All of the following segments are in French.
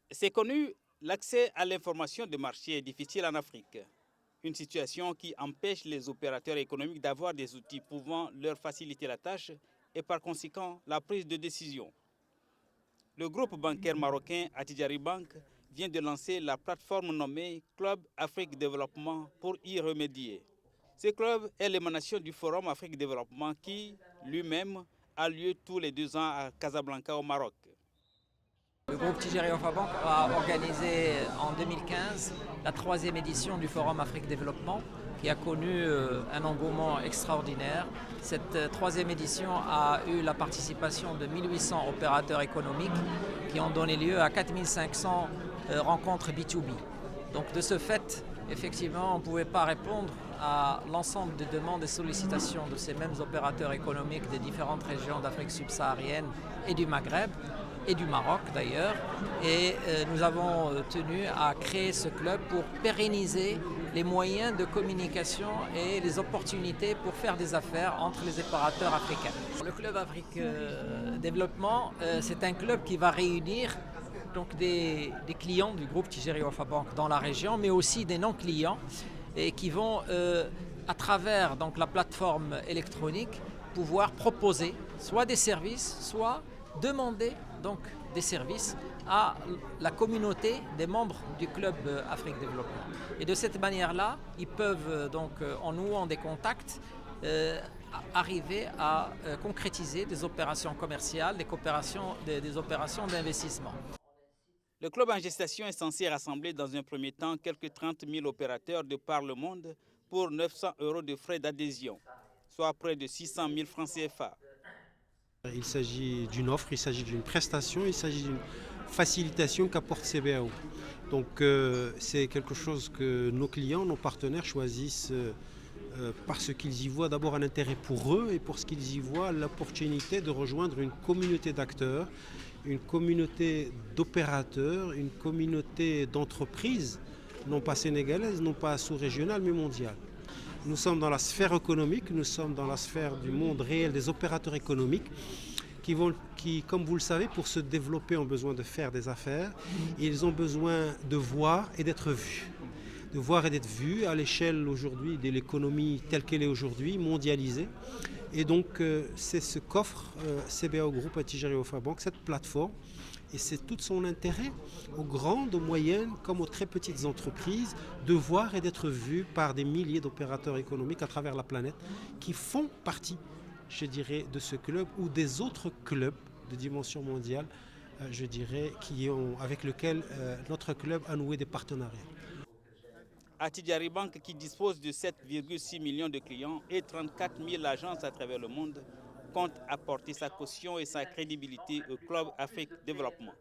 C'est connu, l'accès à l'information de marché est difficile en Afrique. Une situation qui empêche les opérateurs économiques d'avoir des outils pouvant leur faciliter la tâche et par conséquent la prise de décision. Le groupe bancaire marocain Attijari Bank vient de lancer la plateforme nommée Club Afrique Développement pour y remédier. Ce club est l'émanation du Forum Afrique Développement qui, lui-même, a lieu tous les 2 ans à Casablanca au Maroc. Le groupe Attijari Bank a organisé en 2015 la 3e édition du Forum Afrique Développement qui a connu un engouement extraordinaire. Cette 3e édition a eu la participation de 1800 opérateurs économiques qui ont donné lieu à 4500 rencontres B2B. Donc de ce fait, effectivement, on ne pouvait pas répondre à l'ensemble des demandes et sollicitations de ces mêmes opérateurs économiques des différentes régions d'Afrique subsaharienne et du Maghreb et du Maroc d'ailleurs. Et nous avons tenu à créer ce club pour pérenniser les moyens de communication et les opportunités pour faire des affaires entre les opérateurs africains. Le club Afrique Développement, c'est un club qui va réunir donc des clients du groupe Attijari Bank dans la région, mais aussi des non-clients et qui vont, à travers donc, la plateforme électronique, pouvoir proposer soit des services, soit demander donc, des services à la communauté des membres du club Afrique Développement. Et de cette manière-là, ils peuvent, donc, en nouant des contacts, arriver à concrétiser des opérations commerciales, des opérations d'investissement. Le club en gestation est censé rassembler dans un premier temps quelques 30 000 opérateurs de par le monde pour 900 € de frais d'adhésion, soit près de 600 000 francs CFA. Il s'agit d'une offre, il s'agit d'une prestation, il s'agit d'une facilitation qu'apporte CBAO. Donc c'est quelque chose que nos clients, nos partenaires choisissent parce qu'ils y voient d'abord un intérêt pour eux et parce qu'ils y voient l'opportunité de rejoindre une communauté d'acteurs, une communauté d'opérateurs, une communauté d'entreprises, non pas sénégalaises, non pas sous-régionales, mais mondiales. Nous sommes dans la sphère économique, nous sommes dans la sphère du monde réel des opérateurs économiques qui, comme vous le savez, pour se développer ont besoin de faire des affaires et ils ont besoin de voir et d'être vus. De voir et d'être vus à l'échelle aujourd'hui de l'économie telle qu'elle est aujourd'hui, mondialisée. Et donc c'est ce qu'offre CBAO Group Attijari Bank, cette plateforme. Et c'est tout son intérêt aux grandes, aux moyennes comme aux très petites entreprises de voir et d'être vues par des milliers d'opérateurs économiques à travers la planète qui font partie, je dirais, de ce club ou des autres clubs de dimension mondiale, je dirais, avec lesquels notre club a noué des partenariats. Attijari Bank, qui dispose de 7,6 millions de clients et 34 000 agences à travers le monde, compte apporter sa caution et sa crédibilité au Club Afrique Développement.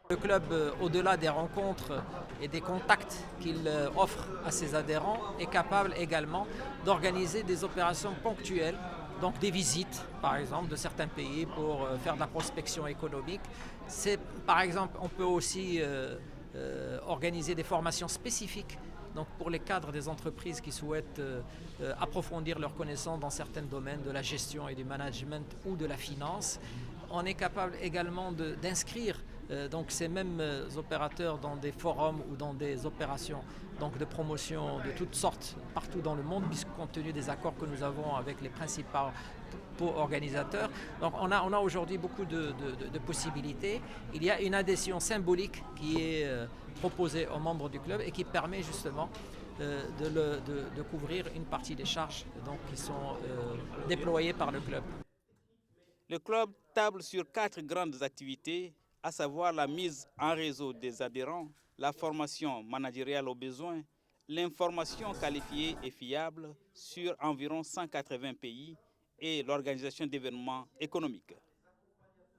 Le club, au-delà des rencontres et des contacts qu'il offre à ses adhérents, est capable également d'organiser des opérations ponctuelles, donc des visites, par exemple, de certains pays pour faire de la prospection économique. Par exemple, on peut aussi organiser des formations spécifiques. Donc pour les cadres des entreprises qui souhaitent approfondir leurs connaissances dans certains domaines de la gestion et du management ou de la finance, on est capable également d'inscrire donc ces mêmes opérateurs dans des forums ou dans des opérations donc de promotion de toutes sortes partout dans le monde, compte tenu des accords que nous avons avec les principaux organisateurs. Donc on a aujourd'hui beaucoup de possibilités. Il y a une adhésion symbolique qui est proposée aux membres du club et qui permet justement de couvrir une partie des charges donc, qui sont déployées par le club. Le club table sur 4 grandes activités, à savoir la mise en réseau des adhérents, la formation managériale aux besoins, l'information qualifiée et fiable sur environ 180 pays et l'organisation d'événements économiques.